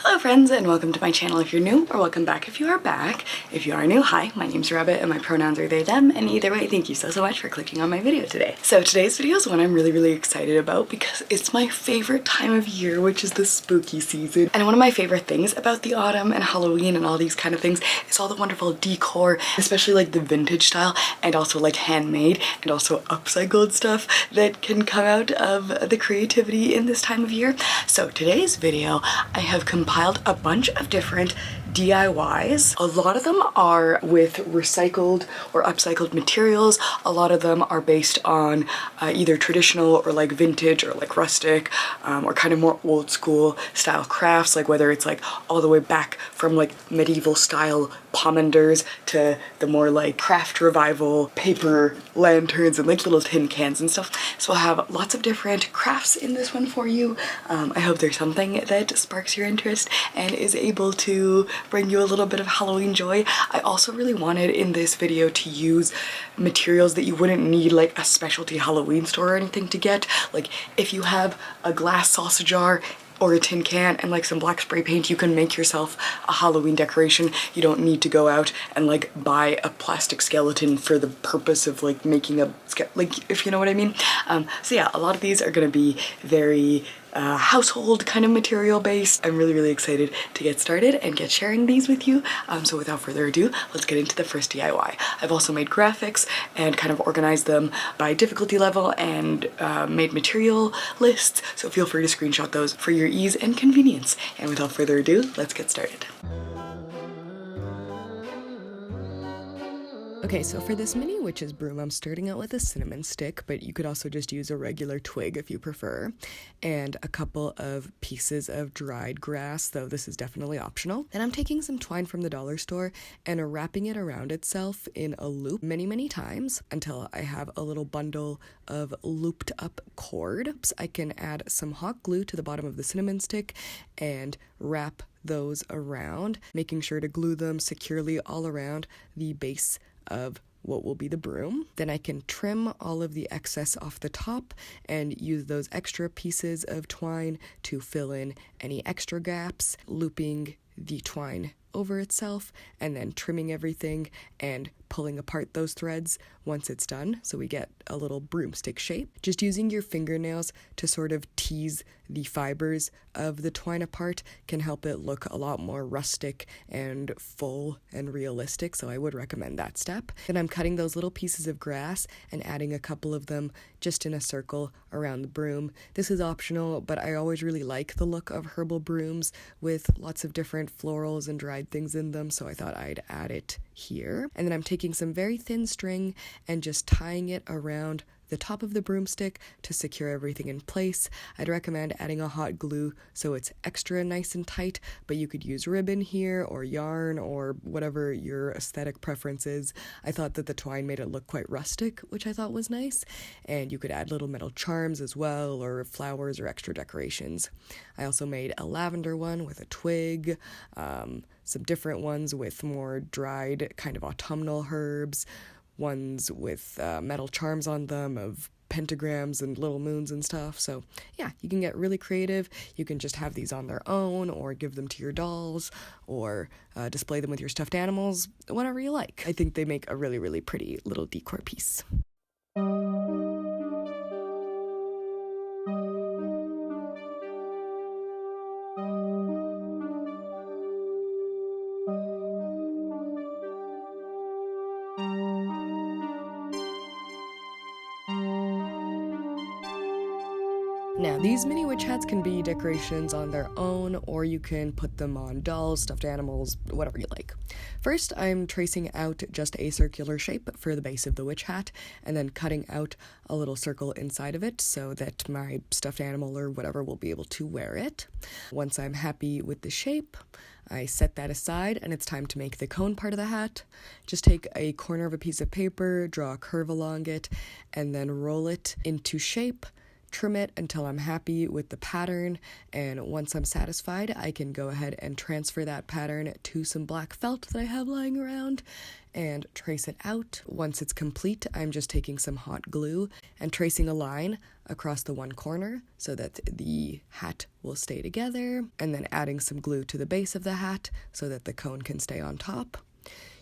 Hello friends and welcome to my channel if you're new, or welcome back if you are back. If you are new, hi, my name's Rabbit and my pronouns are they, them, and either way, thank you so much for clicking on my video today. So today's video is one I'm really excited about because it's my favorite time of year, which is the spooky season. And one of my favorite things about the autumn and Halloween and all these kind of things is all the wonderful decor, especially like the vintage style and also like handmade and also upcycled stuff that can come out of the creativity in this time of year. So today's video, I have compiled a bunch of different DIYs. A lot of them are with recycled or upcycled materials. A lot of them are based on either traditional or like vintage or like rustic or kind of more old school style crafts, like whether it's like all the way back from like medieval style Pomanders to the more like craft revival paper lanterns and like little tin cans and stuff. So I'll have lots of different crafts in this one for you. I hope there's something that sparks your interest and is able to bring you a little bit of Halloween joy. I also really wanted in this video to use materials that you wouldn't need like a specialty Halloween store or anything to get. Like if you have a glass salsa jar or a tin can and like some black spray paint, you can make yourself a Halloween decoration. You don't need to go out and like buy a plastic skeleton for the purpose of like making a like, if you know what I mean. So yeah, a lot of these are gonna be very household kind of material based. I'm really excited to get started and get sharing these with you. So without further ado, let's get into the first DIY. I've also made graphics and kind of organized them by difficulty level and made material lists, so feel free to screenshot those for your ease and convenience. And without further ado, let's get started. Okay, so for this mini witch's broom, I'm starting out with a cinnamon stick, but you could also just use a regular twig if you prefer, and a couple of pieces of dried grass, though this is definitely optional. Then I'm taking some twine from the dollar store and wrapping it around itself in a loop many times until I have a little bundle of looped up cord. I can add some hot glue to the bottom of the cinnamon stick and wrap those around, making sure to glue them securely all around the base of what will be the broom. Then I can trim all of the excess off the top and use those extra pieces of twine to fill in any extra gaps, looping the twine over itself and then trimming everything and pulling apart those threads once it's done, so we get a little broomstick shape. Just using your fingernails to sort of tease the fibers of the twine apart can help it look a lot more rustic and full and realistic, so I would recommend that step. Then I'm cutting those little pieces of grass and adding a couple of them just in a circle around the broom. This is optional, but I always really like the look of herbal brooms with lots of different florals and dried things in them, so I thought I'd add it here. And then I'm taking some very thin string and just tying it around the top of the broomstick to secure everything in place. I'd recommend adding a hot glue so it's extra nice and tight, but you could use ribbon here or yarn or whatever your aesthetic preference is. I thought that the twine made it look quite rustic, which I thought was nice, and you could add little metal charms as well, or flowers or extra decorations. I also made a lavender one with a twig, some different ones with more dried kind of autumnal herbs, ones with metal charms on them of pentagrams and little moons and stuff. So yeah, you can get really creative. You can just have these on their own or give them to your dolls or display them with your stuffed animals, whatever you like. I think they make a really pretty little decor piece. Now, these mini witch hats can be decorations on their own, or you can put them on dolls, stuffed animals, whatever you like. First, I'm tracing out just a circular shape for the base of the witch hat, and then cutting out a little circle inside of it so that my stuffed animal or whatever will be able to wear it. Once I'm happy with the shape, I set that aside, and it's time to make the cone part of the hat. Just take a corner of a piece of paper, draw a curve along it, and then roll it into shape trim it until I'm happy with the pattern, and once I'm satisfied, I can go ahead and transfer that pattern to some black felt that I have lying around and trace it out. Once it's complete, I'm just taking some hot glue and tracing a line across the one corner so that the hat will stay together, and then adding some glue to the base of the hat so that the cone can stay on top.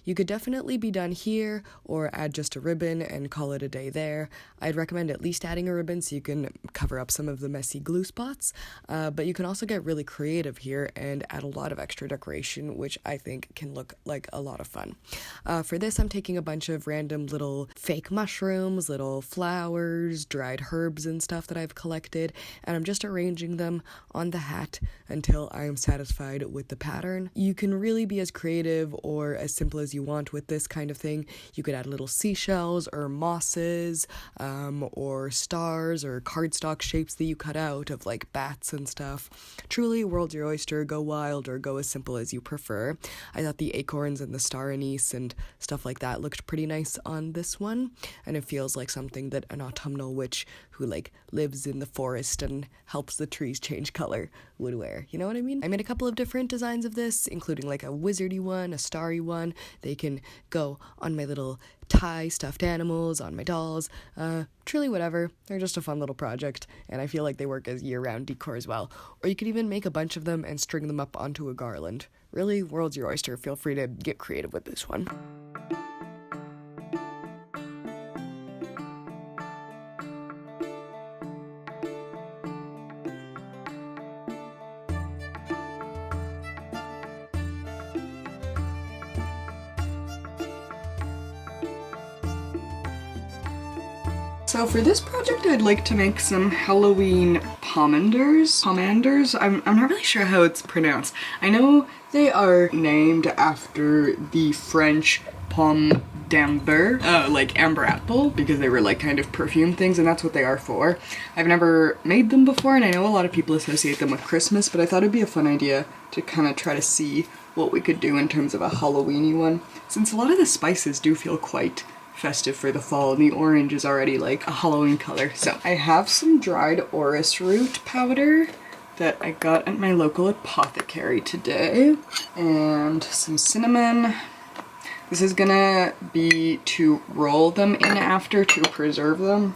You could definitely be done here or add just a ribbon and call it a day there. I'd recommend at least adding a ribbon so you can cover up some of the messy glue spots, but you can also get really creative here and add a lot of extra decoration, which I think can look like a lot of fun. For this, I'm taking a bunch of random little fake mushrooms, little flowers, dried herbs and stuff that I've collected, and I'm just arranging them on the hat until I am satisfied with the pattern. You can really be as creative or as simple as you want with this kind of thing. You could add little seashells or mosses, or stars or cardstock shapes that you cut out of like bats and stuff. Truly, world's your oyster. Go wild or go as simple as you prefer. I thought the acorns and the star anise and stuff like that looked pretty nice on this one, and it feels like something that an autumnal witch who like lives in the forest and helps the trees change color would wear. You know what I mean? I made a couple of different designs of this, including like a wizardy one, a starry one. They can go on my little tie stuffed animals, on my dolls, truly whatever. They're just a fun little project, and I feel like they work as year-round decor as well. Or you could even make a bunch of them and string them up onto a garland. Really, world's your oyster. Feel free to get creative with this one. So for this project, I'd like to make some Halloween pomanders. I'm not really sure how it's pronounced. I know they are named after the French pomme d'amber, like amber apple, because they were like kind of perfume things, and that's what they are for. I've never made them before, and I know a lot of people associate them with Christmas, but I thought it'd be a fun idea to kind of try to see what we could do in terms of a Halloween-y one, since a lot of the spices do feel quite festive for the fall, and the orange is already like a Halloween color. So I have some dried orris root powder that I got at my local apothecary today, and some cinnamon. This is gonna be to roll them in after to preserve them,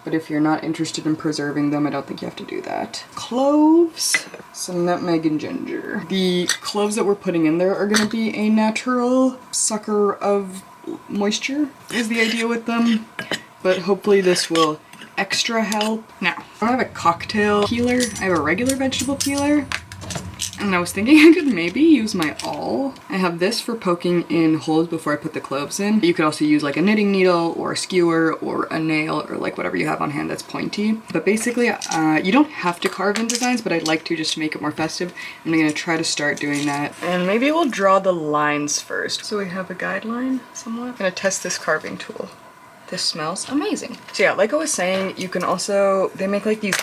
but if you're not interested in preserving them, I don't think you have to do that. Cloves, some nutmeg and ginger. The cloves that we're putting in there are gonna be a natural sucker of moisture is the idea with them, but hopefully this will extra help. Now, I don't have a cocktail peeler, I have a regular vegetable peeler, and I was thinking I could maybe use my awl. I have this for poking in holes before I put the cloves in. You could also use like a knitting needle or a skewer or a nail or like whatever you have on hand that's pointy. But basically, you don't have to carve in designs, but I'd like to just to make it more festive. I'm gonna try to start doing that. And maybe we'll draw the lines first. So we have a guideline somewhat. I'm gonna test this carving tool. This smells amazing. So yeah, like I was saying, you can also, they make like these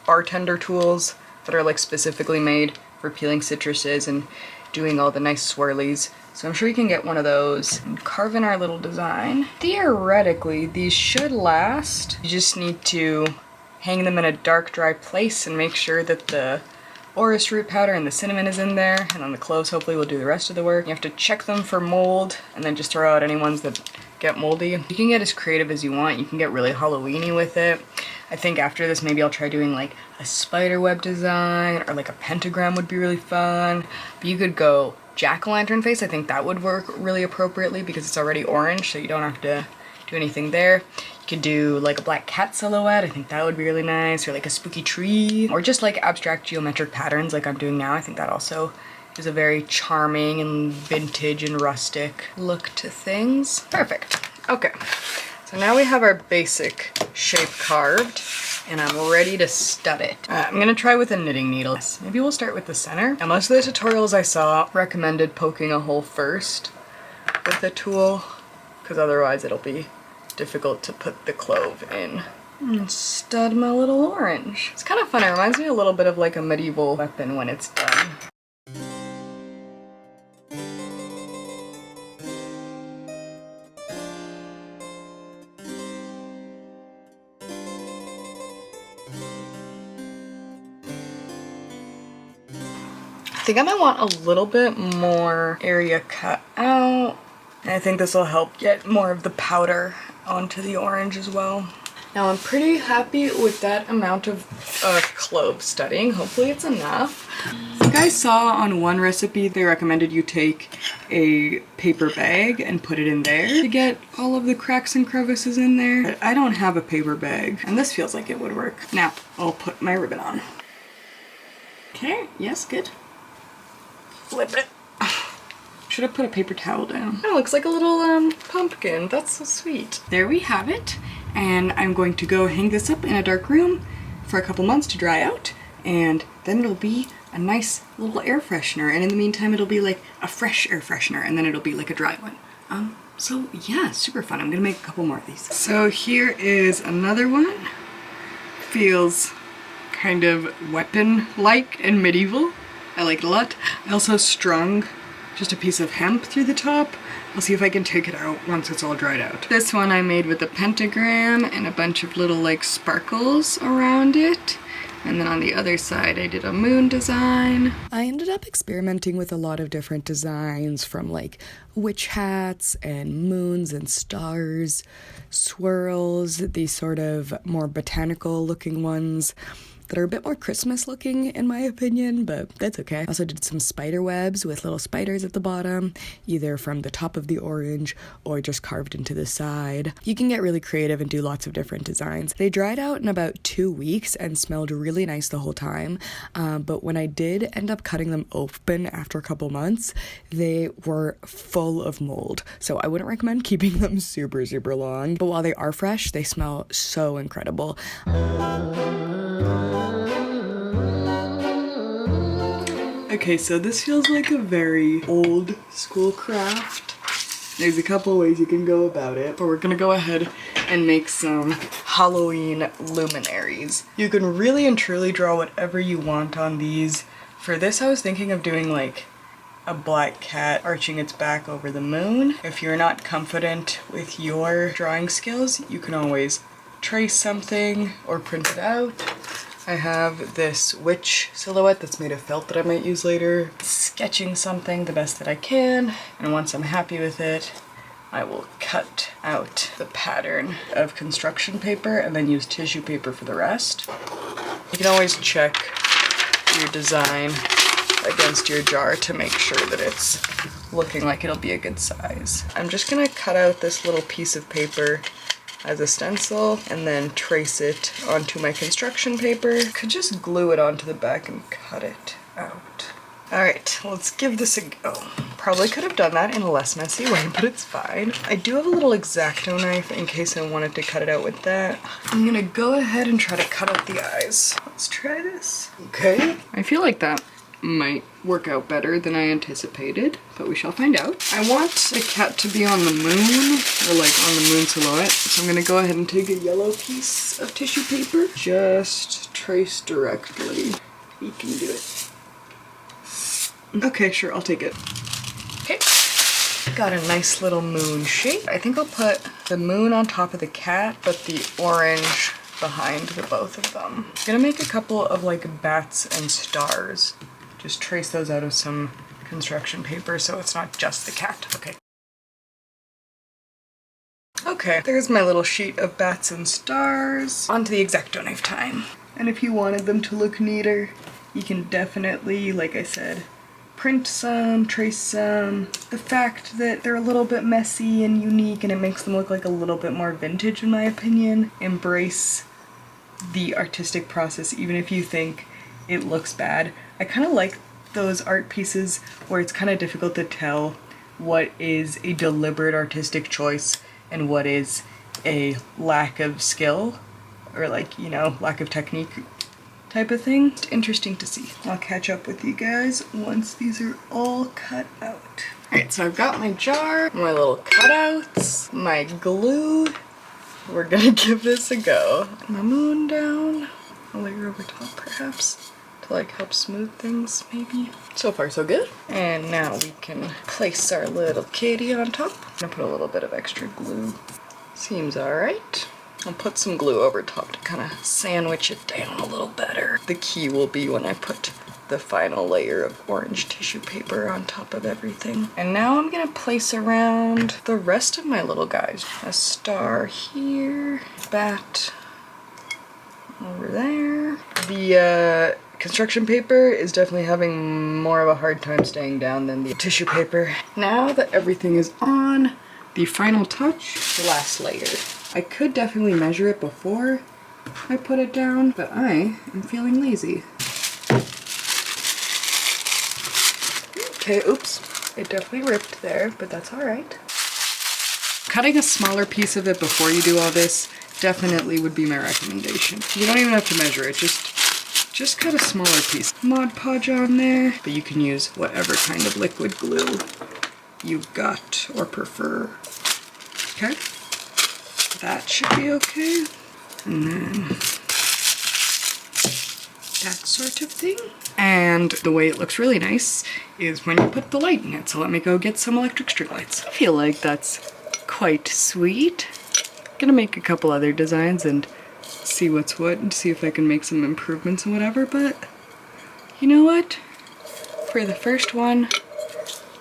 bartender tools that are like specifically made for peeling citruses and doing all the nice swirlies. So I'm sure you can get one of those and carve in our little design. Theoretically, these should last. You just need to hang them in a dark, dry place and make sure that the orris root powder and the cinnamon is in there, and then the cloves hopefully will do the rest of the work. You have to check them for mold and then just throw out any ones that get moldy. You can get as creative as you want. You can get really Halloween-y with it. I think after this, maybe I'll try doing like a spider web design, or like a pentagram would be really fun. But you could go jack-o'-lantern face. I think that would work really appropriately because it's already orange, so you don't have to do anything there. You could do like a black cat silhouette. I think that would be really nice, or like a spooky tree, or just like abstract geometric patterns like I'm doing now. I think that also is a very charming and vintage and rustic look to things. Perfect. Okay. So now we have our basic shape carved, and I'm ready to stud it. I'm gonna try with a knitting needle. Maybe we'll start with the center. Now, most of the tutorials I saw recommended poking a hole first with the tool, because otherwise it'll be difficult to put the clove in. And stud my little orange. It's kind of fun. It reminds me a little bit of like a medieval weapon when it's done. think I might want a little bit more area cut out. And I think this will help get more of the powder onto the orange as well. Now I'm pretty happy with that amount of clove studding. Hopefully it's enough. I think I saw on one recipe they recommended you take a paper bag and put it in there to get all of the cracks and crevices in there. But I don't have a paper bag, and this feels like it would work. Now I'll put my ribbon on. Okay, yes, good. Flip it. Should have put a paper towel down. It looks like a little pumpkin. That's so sweet. There we have it. And I'm going to go hang this up in a dark room for a couple months to dry out, and then it'll be a nice little air freshener, and in the meantime it'll be like a fresh air freshener, and then it'll be like a dry one. So yeah, super fun. I'm gonna make a couple more of these. So here is another one. Feels kind of weapon-like and medieval. I like it a lot. I also strung just a piece of hemp through the top. I'll see if I can take it out once it's all dried out. This one I made with a pentagram and a bunch of little like sparkles around it. And then on the other side I did a moon design. I ended up experimenting with a lot of different designs, from like witch hats and moons and stars, swirls, these sort of more botanical looking ones that are a bit more Christmas looking in my opinion, but that's okay. I also did some spider webs with little spiders at the bottom, either from the top of the orange or just carved into the side. You can get really creative and do lots of different designs. They dried out in about 2 weeks and smelled really nice the whole time, but when I did end up cutting them open after a couple months, they were full of mold. So I wouldn't recommend keeping them super long, but while they are fresh, they smell so incredible. Okay, so this feels like a very old school craft. There's a couple ways you can go about it, but we're gonna go ahead and make some Halloween luminaries. You can really and truly draw whatever you want on these. For this, I was thinking of doing like a black cat arching its back over the moon. If you're not confident with your drawing skills, you can always trace something or print it out. I have this witch silhouette that's made of felt that I might use later. Sketching something the best that I can, and once I'm happy with it, I will cut out the pattern of construction paper and then use tissue paper for the rest. You can always check your design against your jar to make sure that it's looking like it'll be a good size. I'm just gonna cut out this little piece of paper as a stencil and then trace it onto my construction paper. Could just glue it onto the back and cut it out. Alright, let's give this a go. Probably could have done that in a less messy way, but it's fine. I do have a little X-Acto knife in case I wanted to cut it out with that. I'm gonna go ahead and try to cut out the eyes. Let's try this. Okay. I feel like that might work out better than I anticipated, but we shall find out. I want the cat to be on the moon, or like on the moon silhouette, so I'm gonna go ahead and take a yellow piece of tissue paper. Just trace directly. You can do it. Okay, sure, I'll take it. Okay. Got a nice little moon shape. I think I'll put the moon on top of the cat, but the orange behind the both of them. I'm gonna make a couple of like bats and stars. Just trace those out of some construction paper so it's not just the cat. Okay. Okay, there's my little sheet of bats and stars. Onto the X-Acto knife time. And if you wanted them to look neater, you can definitely, like I said, print some, trace some. The fact that they're a little bit messy and unique and it makes them look like a little bit more vintage in my opinion. Embrace the artistic process even if you think it looks bad. I kind of like those art pieces where it's kind of difficult to tell what is a deliberate artistic choice and what is a lack of skill or like, you know, lack of technique type of thing. It's interesting to see. I'll catch up with you guys once these are all cut out. Alright, so I've got my jar, my little cutouts, my glue. We're gonna give this a go. My moon down, a layer over top perhaps, to like help smooth things maybe. So far so good. And now we can place our little kitty on top. I'm gonna put a little bit of extra glue. Seems alright. I'll put some glue over top to kind of sandwich it down a little better. The key will be when I put the final layer of orange tissue paper on top of everything. And now I'm gonna place around the rest of my little guys. A star here, bat over there. The construction paper is definitely having more of a hard time staying down than the tissue paper. Now that everything is on, the final touch, the last layer. I could definitely measure it before I put it down, but I am feeling lazy. Okay, oops, it definitely ripped there, but that's all right. Cutting a smaller piece of it before you do all this definitely would be my recommendation. You don't even have to measure it, just cut a smaller piece. Mod Podge on there, but you can use whatever kind of liquid glue you've got or prefer. Okay, that should be okay. And then that sort of thing. And the way it looks really nice is when you put the light in it. So let me go get some electric string lights. I feel like that's quite sweet. Gonna make a couple other designs and see what's what and see if I can make some improvements and whatever, but you know what? For the first one,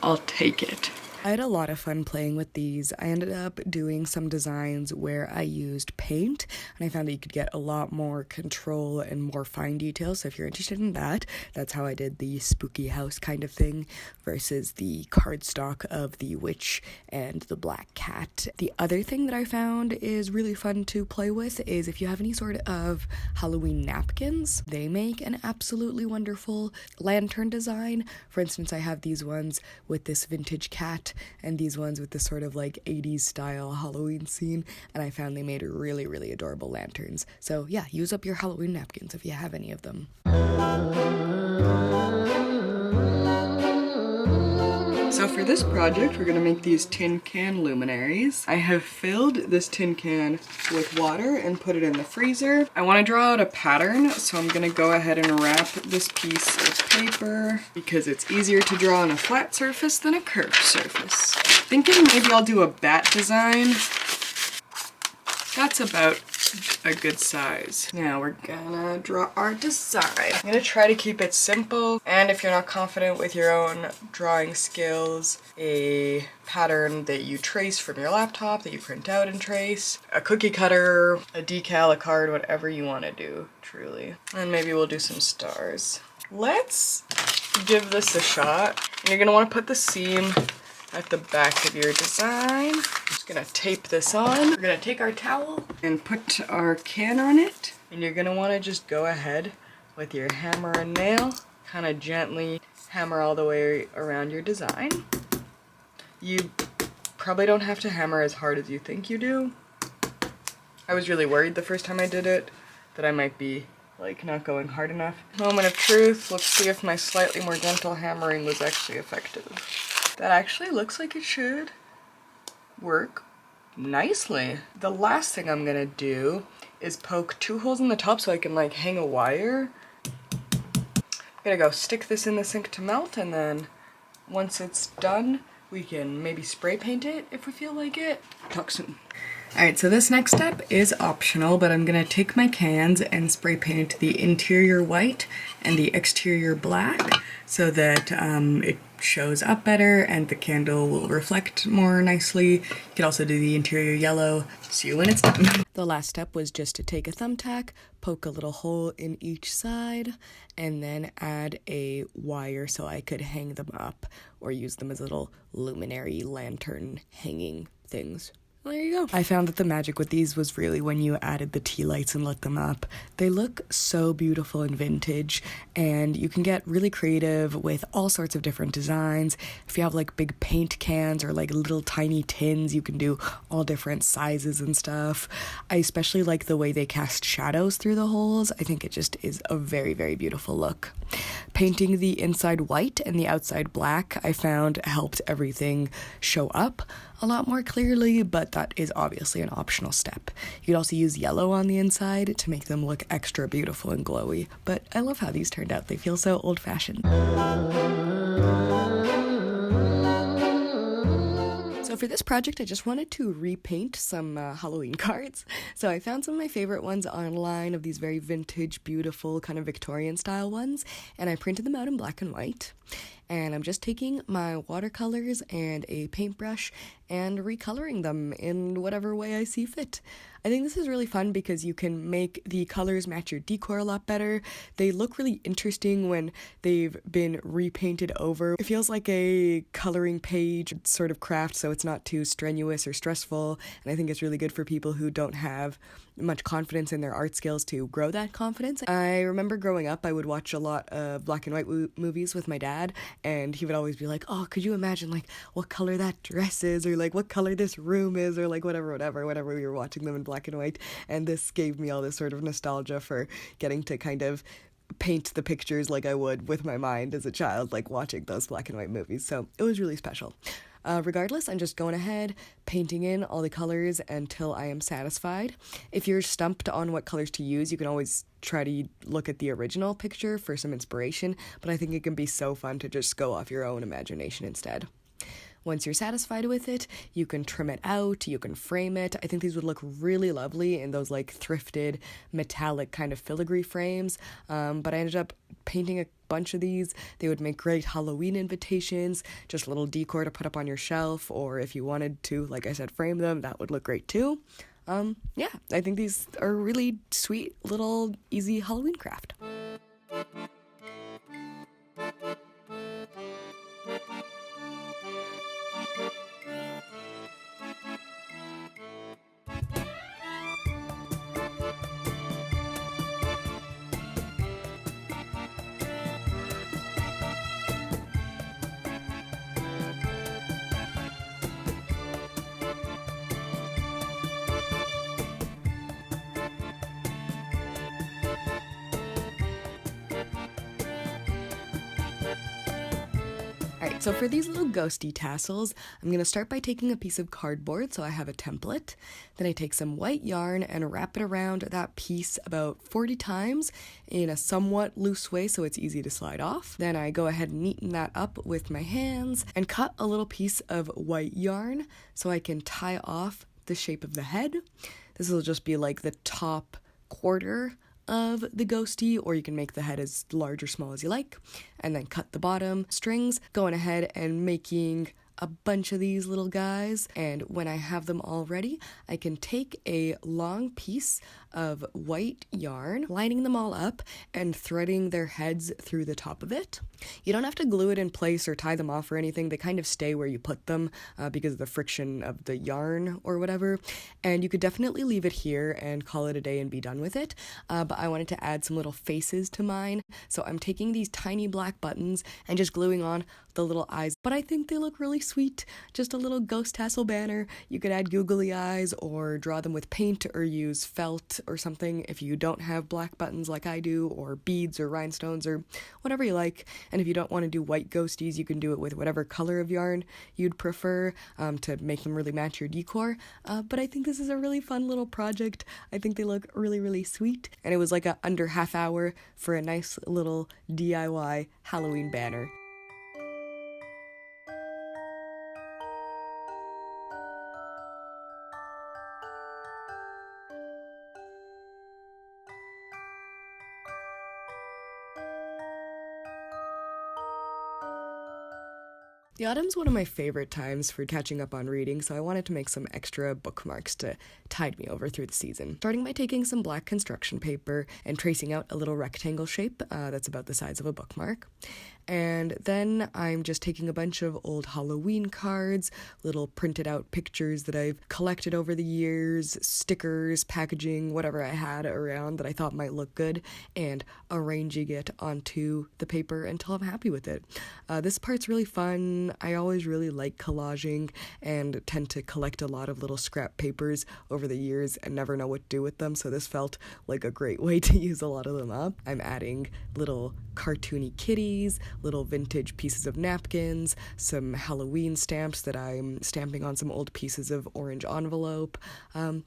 I'll take it. I had a lot of fun playing with these. I ended up doing some designs where I used paint, and I found that you could get a lot more control and more fine details. So if you're interested in that, that's how I did the spooky house kind of thing versus the cardstock of the witch and the black cat. The other thing that I found is really fun to play with is if you have any sort of Halloween napkins, they make an absolutely wonderful lantern design. For instance, I have these ones with this vintage cat and these ones with this sort of like 80s style Halloween scene, and I found they made really, really adorable lanterns. So yeah, use up your Halloween napkins if you have any of them. So for this project, we're gonna make these tin can luminaries. I have filled this tin can with water and put it in the freezer. I wanna draw out a pattern, so I'm gonna go ahead and wrap this piece of paper because it's easier to draw on a flat surface than a curved surface. Thinking maybe I'll do a bat design. That's about a good size. Now we're gonna draw our design. I'm gonna try to keep it simple, and if you're not confident with your own drawing skills, a pattern that you trace from your laptop, that you print out and trace, a cookie cutter, a decal, a card, whatever you want to do, truly. And maybe we'll do some stars. Let's give this a shot. And you're gonna want to put the seam at the back of your design. Just gonna tape this on. We're gonna take our towel and put our can on it. And you're gonna wanna just go ahead with your hammer and nail, kind of gently hammer all the way around your design. You probably don't have to hammer as hard as you think you do. I was really worried the first time I did it that I might be like not going hard enough. Moment of truth, let's see if my slightly more gentle hammering was actually effective. That actually looks like it should work nicely. The last thing I'm gonna do is poke 2 holes in the top so I can like hang a wire. I'm gonna go stick this in the sink to melt, and then once it's done, we can maybe spray paint it if we feel like it. Talk soon. Alright, so this next step is optional, but I'm gonna take my cans and spray paint the interior white and the exterior black so that it shows up better and the candle will reflect more nicely. You can also do the interior yellow. See you when it's done. The last step was just to take a thumbtack, poke a little hole in each side, and then add a wire so I could hang them up or use them as little luminary lantern hanging things. Well, there you go. I found that the magic with these was really when you added the tea lights and lit them up. They look so beautiful and vintage, and you can get really creative with all sorts of different designs. If you have like big paint cans or like little tiny tins, you can do all different sizes and stuff. I especially like the way they cast shadows through the holes. I think it just is a very, very beautiful look. Painting the inside white and the outside black, I found helped everything show up a lot more clearly, but that is obviously an optional step. You could also use yellow on the inside to make them look extra beautiful and glowy, but I love how these turned out. They feel so old-fashioned. So for this project, I just wanted to repaint some Halloween cards. So I found some of my favorite ones online of these very vintage, beautiful, kind of Victorian style ones, and I printed them out in black and white. And I'm just taking my watercolors and a paintbrush and recoloring them in whatever way I see fit. I think this is really fun because you can make the colors match your decor a lot better. They look really interesting when they've been repainted over. It feels like a coloring page sort of craft, so it's not too strenuous or stressful, and I think it's really good for people who don't have much confidence in their art skills to grow that confidence. I remember growing up, I would watch a lot of black and white movies with my dad, and he would always be like, oh, could you imagine like what color that dress is, or like what color this room is, or like whatever we were watching them in black and white. And this gave me all this sort of nostalgia for getting to kind of paint the pictures like I would with my mind as a child, like watching those black and white movies. So it was really special. Regardless, I'm just going ahead, painting in all the colors until I am satisfied. If you're stumped on what colors to use, you can always try to look at the original picture for some inspiration, but I think it can be so fun to just go off your own imagination instead. Once you're satisfied with it, you can trim it out, you can frame it. I think these would look really lovely in those like thrifted metallic kind of filigree frames, but I ended up painting a bunch of these. They would make great Halloween invitations, just a little decor to put up on your shelf, or if you wanted to, like I said, frame them, that would look great too. Yeah, I think these are a really sweet little easy Halloween craft. Alright, so for these little ghosty tassels, I'm going to start by taking a piece of cardboard, so I have a template. Then I take some white yarn and wrap it around that piece about 40 times in a somewhat loose way so it's easy to slide off. Then I go ahead and neaten that up with my hands and cut a little piece of white yarn so I can tie off the shape of the head. This will just be like the top quarter of the ghosty, or you can make the head as large or small as you like, and then cut the bottom strings, going ahead and making a bunch of these little guys. And when I have them all ready, I can take a long piece of white yarn, lining them all up and threading their heads through the top of it. You don't have to glue it in place or tie them off or anything. They kind of stay where you put them because of the friction of the yarn or whatever. And you could definitely leave it here and call it a day and be done with it. But I wanted to add some little faces to mine. So I'm taking these tiny black buttons and just gluing on the little eyes. But I think they look really sweet. Just a little ghost tassel banner. You could add googly eyes or draw them with paint or use felt or something if you don't have black buttons like I do, or beads or rhinestones or whatever you like. And if you don't want to do white ghosties, you can do it with whatever color of yarn you'd prefer to make them really match your decor. But I think this is a really fun little project. I think they look really, really sweet. And it was like a under half hour for a nice little DIY Halloween banner. The autumn's one of my favorite times for catching up on reading, so I wanted to make some extra bookmarks to tide me over through the season. Starting by taking some black construction paper and tracing out a little rectangle shape that's about the size of a bookmark. And then I'm just taking a bunch of old Halloween cards, little printed out pictures that I've collected over the years, stickers, packaging, whatever I had around that I thought might look good, and arranging it onto the paper until I'm happy with it. This part's really fun. I always really like collaging and tend to collect a lot of little scrap papers over the years and never know what to do with them, so this felt like a great way to use a lot of them up. I'm adding little cartoony kitties, little vintage pieces of napkins, some Halloween stamps that I'm stamping on some old pieces of orange envelope,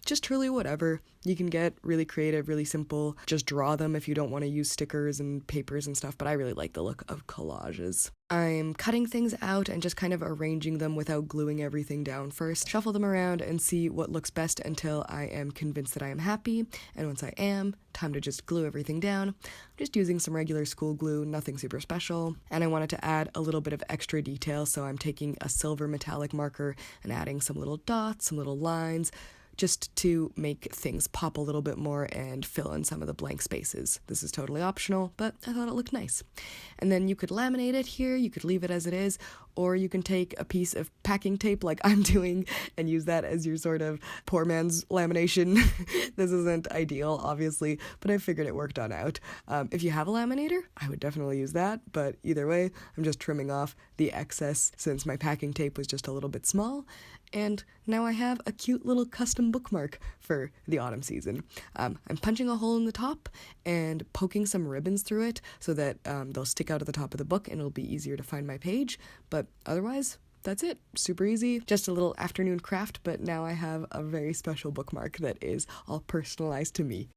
just truly whatever. You can get really creative, really simple, just draw them if you don't want to use stickers and papers and stuff, but I really like the look of collages. I'm cutting things out and just kind of arranging them without gluing everything down first. Shuffle them around and see what looks best until I am convinced that I am happy. And once I am, time to just glue everything down. I'm just using some regular school glue, nothing super special. And I wanted to add a little bit of extra detail, so I'm taking a silver metallic marker and adding some little dots, some little lines, just to make things pop a little bit more and fill in some of the blank spaces. This is totally optional, but I thought it looked nice. And then you could laminate it here, you could leave it as it is, or you can take a piece of packing tape like I'm doing and use that as your sort of poor man's lamination. This isn't ideal, obviously, but I figured it worked on out. If you have a laminator, I would definitely use that, but either way, I'm just trimming off the excess since my packing tape was just a little bit small. And now I have a cute little custom bookmark for the autumn season. I'm punching a hole in the top and poking some ribbons through it so that they'll stick out at the top of the book and it'll be easier to find my page. But otherwise, that's it. Super easy. Just a little afternoon craft, but now I have a very special bookmark that is all personalized to me.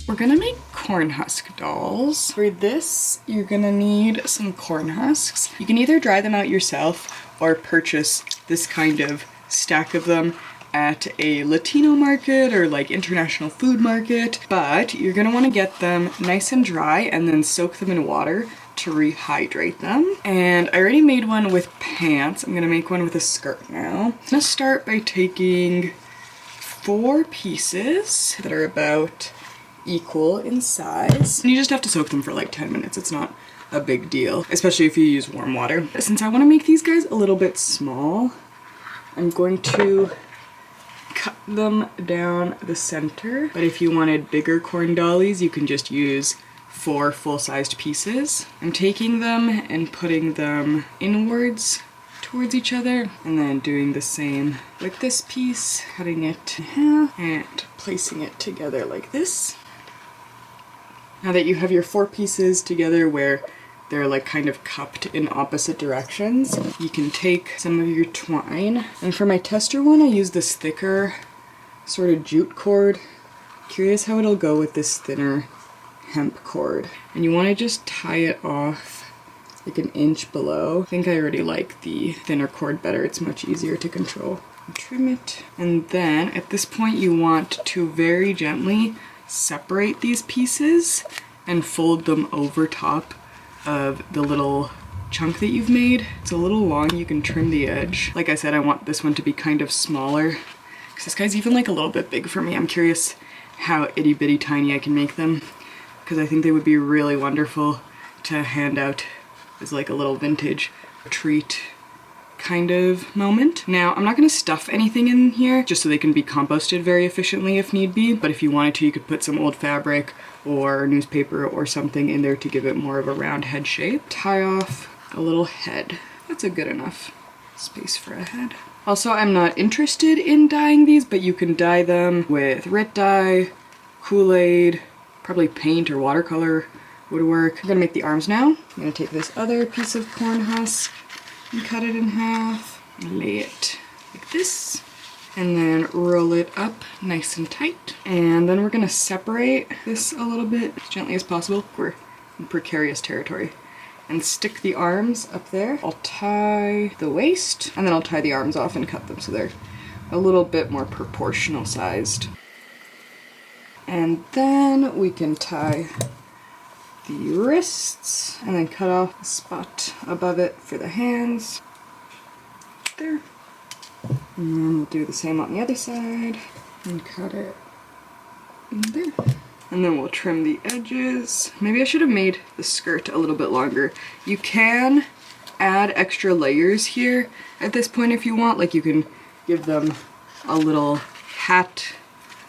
We're gonna make corn husk dolls. For this, you're gonna need some corn husks. You can either dry them out yourself or purchase this kind of stack of them at a Latino market or like international food market, but you're gonna wanna get them nice and dry and then soak them in water to rehydrate them. And I already made one with pants. I'm gonna make one with a skirt now. I'm gonna start by taking 4 pieces that are about equal in size. And you just have to soak them for like 10 minutes. It's not a big deal, especially if you use warm water. Since I want to make these guys a little bit small, I'm going to cut them down the center. But if you wanted bigger corn dollies, you can just use 4 full-sized pieces. I'm taking them and putting them inwards towards each other, and then doing the same with this piece, cutting it in half and placing it together like this. Now that you have your 4 pieces together where they're like kind of cupped in opposite directions, you can take some of your twine. And for my tester one, I use this thicker sort of jute cord. Curious how it'll go with this thinner hemp cord. And you want to just tie it off like an inch below. I think I already like the thinner cord better. It's much easier to control. Trim it. And then at this point you want to very gently separate these pieces and fold them over top of the little chunk that you've made. It's a little long, you can trim the edge. Like I said, I want this one to be kind of smaller because this guy's even like a little bit big for me. I'm curious how itty bitty tiny I can make them because I think they would be really wonderful to hand out as like a little vintage treat kind of moment. Now, I'm not going to stuff anything in here just so they can be composted very efficiently if need be, but if you wanted to, you could put some old fabric or newspaper or something in there to give it more of a round head shape. Tie off a little head. That's a good enough space for a head. Also, I'm not interested in dyeing these, but you can dye them with Rit dye, Kool-Aid, probably paint or watercolor would work. I'm gonna make the arms now. I'm gonna take this other piece of corn husk and cut it in half and lay it like this, and then roll it up nice and tight. And then we're gonna separate this a little bit as gently as possible. We're in precarious territory. And stick the arms up there. I'll tie the waist, and then I'll tie the arms off and cut them so they're a little bit more proportional sized. And then we can tie the wrists and then cut off the spot above it for the hands. There. And then we'll do the same on the other side and cut it in there. And then we'll trim the edges. Maybe I should have made the skirt a little bit longer. You can add extra layers here at this point if you want. Like you can give them a little hat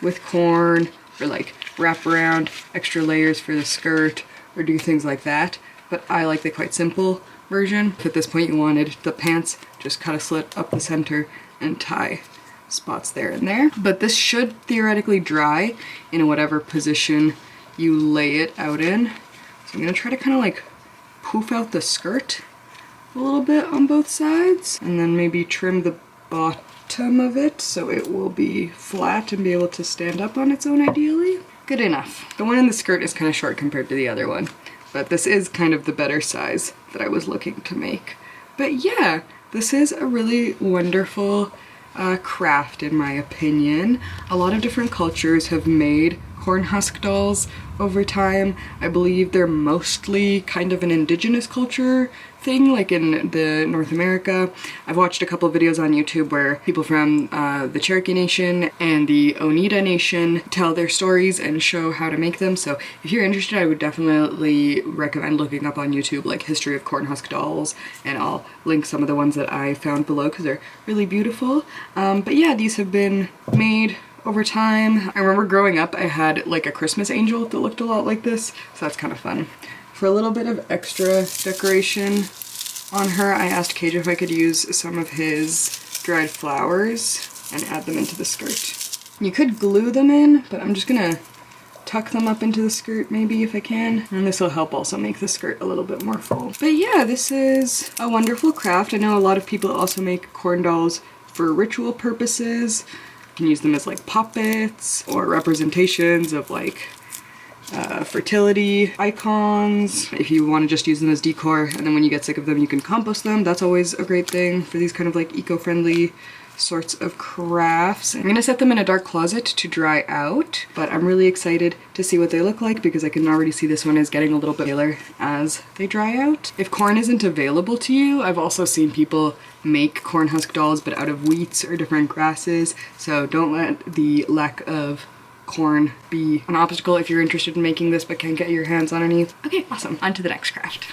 with corn, or like wrap around extra layers for the skirt, or do things like that. But I like the quite simple version. If at this point you wanted the pants, just cut a slit up the center and tie spots there and there. But this should theoretically dry in whatever position you lay it out in. So I'm gonna try to kind of like poof out the skirt a little bit on both sides, and then maybe trim the bottom of it so it will be flat and be able to stand up on its own ideally. Good enough. The one in the skirt is kind of short compared to the other one, but this is kind of the better size that I was looking to make. But yeah, this is a really wonderful craft in my opinion. A lot of different cultures have made corn husk dolls over time. I believe they're mostly kind of an indigenous culture thing, like in the North America. I've watched a couple of videos on YouTube where people from the Cherokee Nation and the Oneida Nation tell their stories and show how to make them. So if you're interested, I would definitely recommend looking up on YouTube like history of corn husk dolls, and I'll link some of the ones that I found below because they're really beautiful. But yeah, these have been made over time. I remember growing up I had like a Christmas angel that looked a lot like this, so that's kind of fun. For a little bit of extra decoration on her, I asked Cage if I could use some of his dried flowers and add them into the skirt. You could glue them in, but I'm just gonna tuck them up into the skirt maybe if I can, and this will help also make the skirt a little bit more full. But yeah, this is a wonderful craft. I know a lot of people also make corn dolls for ritual purposes. You can use them as like puppets or representations of like fertility icons. If you want to just use them as decor, and then when you get sick of them you can compost them, that's always a great thing for these kind of like eco-friendly sorts of crafts. I'm gonna set them in a dark closet to dry out, but I'm really excited to see what they look like because I can already see this one is getting a little bit paler as they dry out. If corn isn't available to you, I've also seen people make corn husk dolls but out of wheats or different grasses, so don't let the lack of corn be an obstacle if you're interested in making this but can't get your hands on any. Okay, awesome. On to the next craft.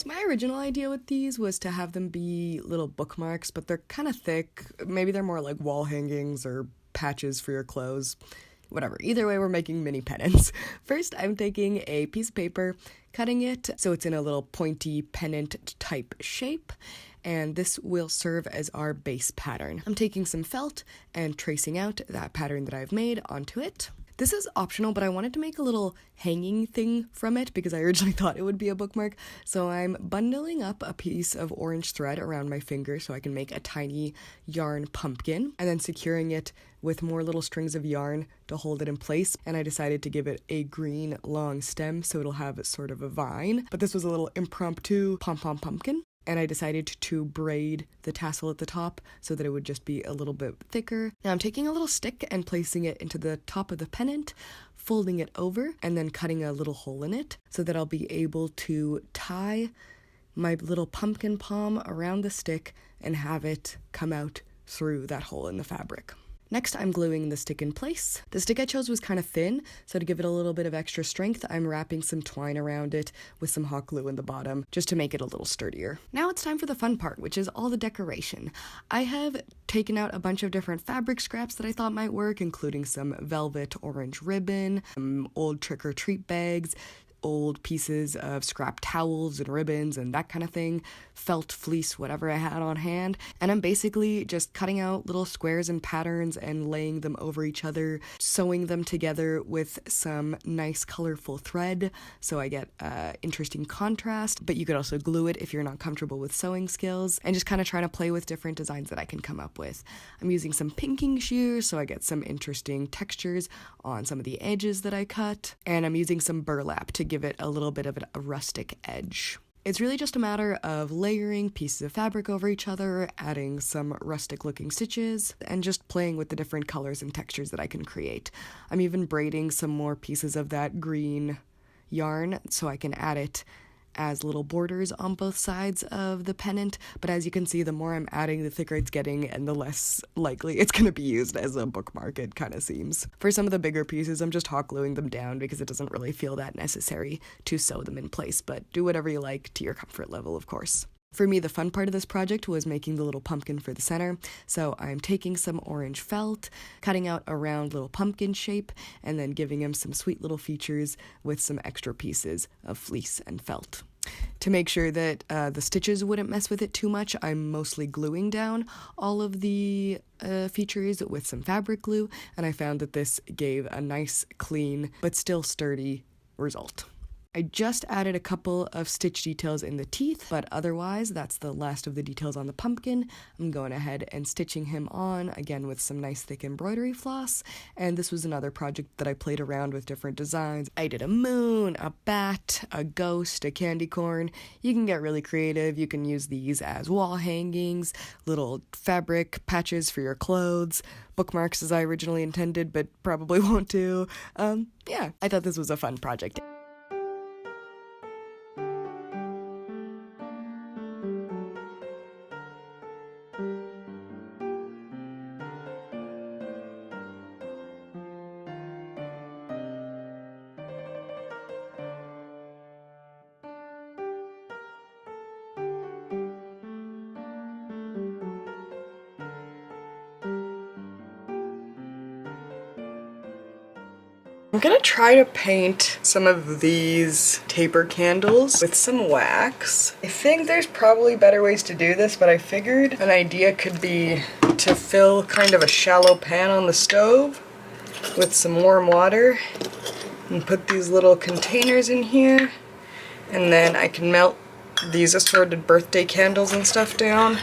My original idea with these was to have them be little bookmarks, but they're kind of thick. Maybe they're more like wall hangings or patches for your clothes. Whatever. Either way, we're making mini pennants. First, I'm taking a piece of paper, cutting it so it's in a little pointy pennant type shape, and this will serve as our base pattern. I'm taking some felt and tracing out that pattern that I've made onto it. This is optional, but I wanted to make a little hanging thing from it because I originally thought it would be a bookmark. So I'm bundling up a piece of orange thread around my finger so I can make a tiny yarn pumpkin, and then securing it with more little strings of yarn to hold it in place. And I decided to give it a green long stem so it'll have sort of a vine. But this was a little impromptu pom-pom pumpkin. And I decided to braid the tassel at the top so that it would just be a little bit thicker. Now I'm taking a little stick and placing it into the top of the pennant, folding it over, and then cutting a little hole in it so that I'll be able to tie my little pumpkin palm around the stick and have it come out through that hole in the fabric. Next, I'm gluing the stick in place. The stick I chose was kind of thin, so to give it a little bit of extra strength, I'm wrapping some twine around it with some hot glue in the bottom, just to make it a little sturdier. Now it's time for the fun part, which is all the decoration. I have taken out a bunch of different fabric scraps that I thought might work, including some velvet orange ribbon, some old trick-or-treat bags, old pieces of scrap towels and ribbons and that kind of thing, felt, fleece, whatever I had on hand, and I'm basically just cutting out little squares and patterns and laying them over each other, sewing them together with some nice colorful thread so I get interesting contrast, but you could also glue it if you're not comfortable with sewing skills, and just kind of trying to play with different designs that I can come up with. I'm using some pinking shears so I get some interesting textures on some of the edges that I cut, and I'm using some burlap to give it a little bit of a rustic edge. It's really just a matter of layering pieces of fabric over each other, adding some rustic looking stitches, and just playing with the different colors and textures that I can create. I'm even braiding some more pieces of that green yarn so I can add it as little borders on both sides of the pennant, but as you can see, the more I'm adding, the thicker it's getting and the less likely it's going to be used as a bookmark, it kind of seems. For some of the bigger pieces, I'm just hot gluing them down because it doesn't really feel that necessary to sew them in place, but do whatever you like to your comfort level, of course. For me, the fun part of this project was making the little pumpkin for the center, so I'm taking some orange felt, cutting out a round little pumpkin shape, and then giving him some sweet little features with some extra pieces of fleece and felt. To make sure that the stitches wouldn't mess with it too much, I'm mostly gluing down all of the features with some fabric glue, and I found that this gave a nice, clean, but still sturdy result. I just added a couple of stitch details in the teeth, but otherwise that's the last of the details on the pumpkin. I'm going ahead and stitching him on, again with some nice thick embroidery floss, and this was another project that I played around with different designs. I did a moon, a bat, a ghost, a candy corn. You can get really creative. You can use these as wall hangings, little fabric patches for your clothes, bookmarks as I originally intended, but probably won't do. Yeah, I thought this was a fun project. I'm gonna try to paint some of these taper candles with some wax. I think there's probably better ways to do this, but I figured an idea could be to fill kind of a shallow pan on the stove with some warm water and put these little containers in here, and then I can melt these assorted birthday candles and stuff down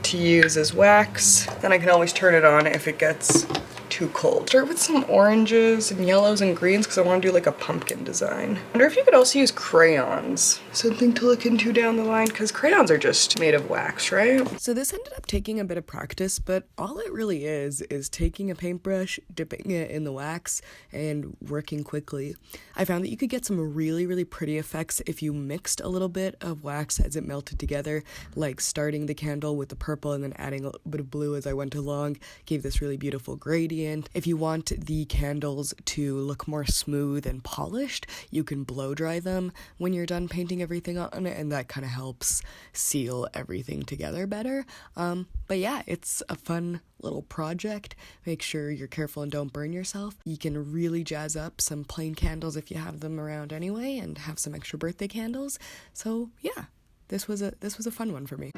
to use as wax. Then I can always turn it on if it gets too cold. Start with some oranges and yellows and greens because I want to do like a pumpkin design. I wonder if you could also use crayons. Something to look into down the line because crayons are just made of wax, right? So this ended up taking a bit of practice, but all it really is taking a paintbrush, dipping it in the wax, and working quickly. I found that you could get some really, really pretty effects if you mixed a little bit of wax as it melted together, like starting the candle with the purple and then adding a bit of blue as I went along, gave this really beautiful gradient. If you want the candles to look more smooth and polished, you can blow dry them when you're done painting everything on it, and that kind of helps seal everything together better. But yeah, it's a fun little project. Make sure you're careful and don't burn yourself. You can really jazz up some plain candles if you have them around anyway, and have some extra birthday candles. So yeah, this was a fun one for me.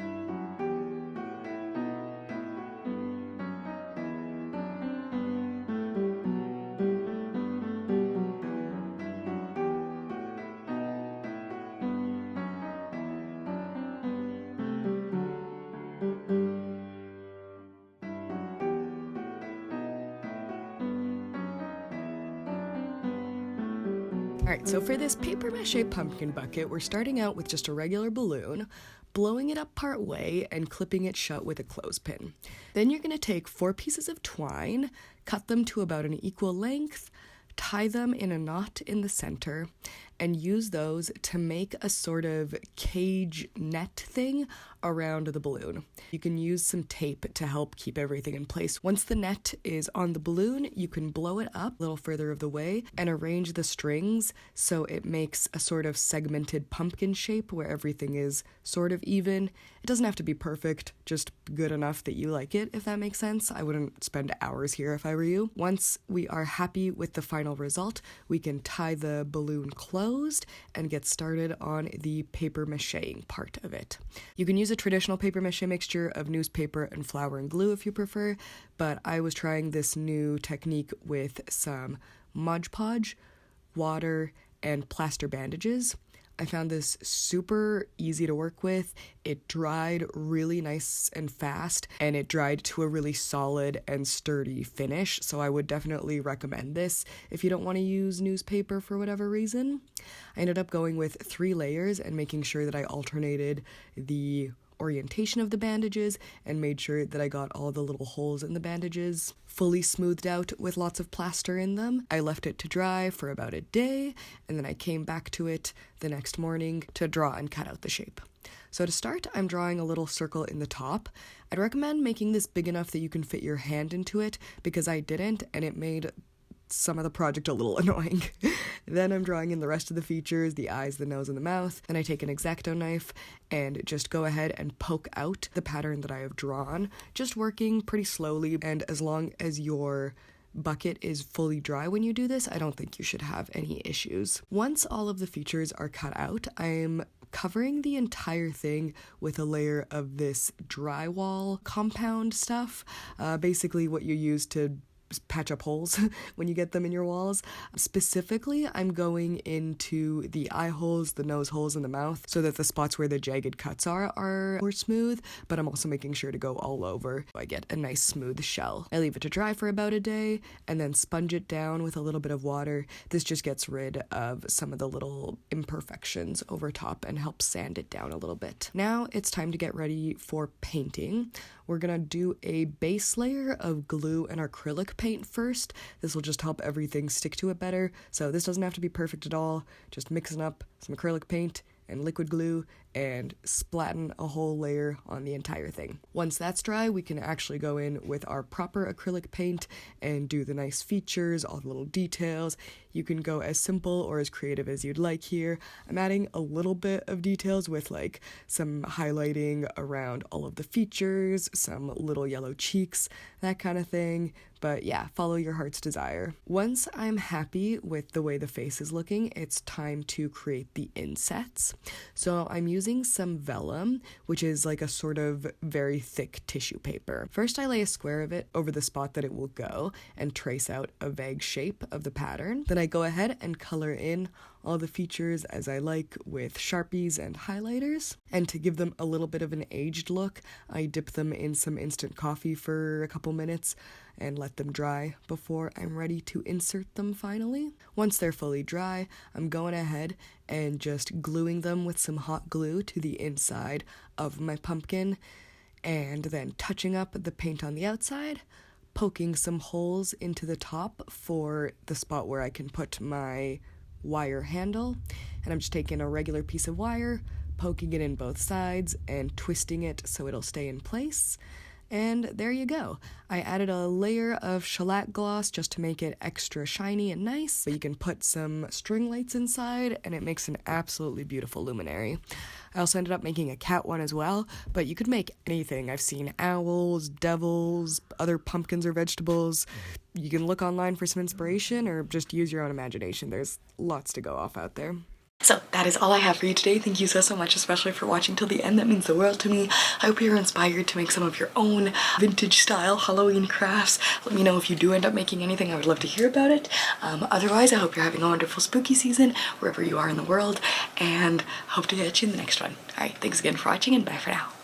Alright, so for this paper mache pumpkin bucket, we're starting out with just a regular balloon, blowing it up part way, and clipping it shut with a clothespin. Then you're going to take 4 pieces of twine, cut them to about an equal length, tie them in a knot in the center, and use those to make a sort of cage net thing around the balloon. You can use some tape to help keep everything in place. Once the net is on the balloon, you can blow it up a little further of the way and arrange the strings so it makes a sort of segmented pumpkin shape where everything is sort of even. It doesn't have to be perfect, just good enough that you like it, if that makes sense. I wouldn't spend hours here if I were you. Once we are happy with the final result, we can tie the balloon closed and get started on the paper macheing part of it. You can use a traditional paper mache mixture of newspaper and flour and glue if you prefer, but I was trying this new technique with some Mod Podge, water, and plaster bandages. I found this super easy to work with. It dried really nice and fast, and it dried to a really solid and sturdy finish, so I would definitely recommend this if you don't want to use newspaper for whatever reason. I ended up going with 3 layers and making sure that I alternated the orientation of the bandages and made sure that I got all the little holes in the bandages fully smoothed out with lots of plaster in them. I left it to dry for about a day, and then I came back to it the next morning to draw and cut out the shape. So to start, I'm drawing a little circle in the top. I'd recommend making this big enough that you can fit your hand into it, because I didn't, and it made some of the project a little annoying. Then I'm drawing in the rest of the features, the eyes, the nose, and the mouth. Then I take an X-Acto knife and just go ahead and poke out the pattern that I have drawn, just working pretty slowly, and as long as your bucket is fully dry when you do this, I don't think you should have any issues. Once all of the features are cut out, I'm covering the entire thing with a layer of this drywall compound stuff, basically what you use to patch up holes when you get them in your walls. Specifically, I'm going into the eye holes, the nose holes, and the mouth so that the spots where the jagged cuts are more smooth, but I'm also making sure to go all over so I get a nice smooth shell. I leave it to dry for about a day and then sponge it down with a little bit of water. This just gets rid of some of the little imperfections over top and helps sand it down a little bit. Now it's time to get ready for painting. We're gonna do a base layer of glue and acrylic paint first. This will just help everything stick to it better. So this doesn't have to be perfect at all. Just mixing up some acrylic paint and liquid glue and splatting a whole layer on the entire thing. Once that's dry, we can actually go in with our proper acrylic paint and do the nice features, all the little details. You can go as simple or as creative as you'd like here. I'm adding a little bit of details with like some highlighting around all of the features, some little yellow cheeks, that kind of thing. But yeah, follow your heart's desire. Once I'm happy with the way the face is looking, it's time to create the insets. So I'm using some vellum, which is like a sort of very thick tissue paper. First, I lay a square of it over the spot that it will go and trace out a vague shape of the pattern. Then I go ahead and color in all the features as I like with Sharpies and highlighters. And to give them a little bit of an aged look, I dip them in some instant coffee for a couple minutes and let them dry before I'm ready to insert them finally. Once they're fully dry, I'm going ahead and just gluing them with some hot glue to the inside of my pumpkin, and then touching up the paint on the outside, poking some holes into the top for the spot where I can put my wire handle, and I'm just taking a regular piece of wire, poking it in both sides and twisting it so it'll stay in place. And there you go. I added a layer of shellac gloss just to make it extra shiny and nice. But you can put some string lights inside and it makes an absolutely beautiful luminary. I also ended up making a cat one as well, but you could make anything. I've seen owls, devils, other pumpkins or vegetables. You can look online for some inspiration or just use your own imagination. There's lots to go off out there. So that is all I have for you today. Thank you so much, especially for watching till the end. That means the world to me. I hope you're inspired to make some of your own vintage style Halloween crafts. Let me know if you do end up making anything. I would love to hear about it. Otherwise, I hope you're having a wonderful spooky season wherever you are in the world, and hope to catch you in the next one. All right, thanks again for watching, and bye for now.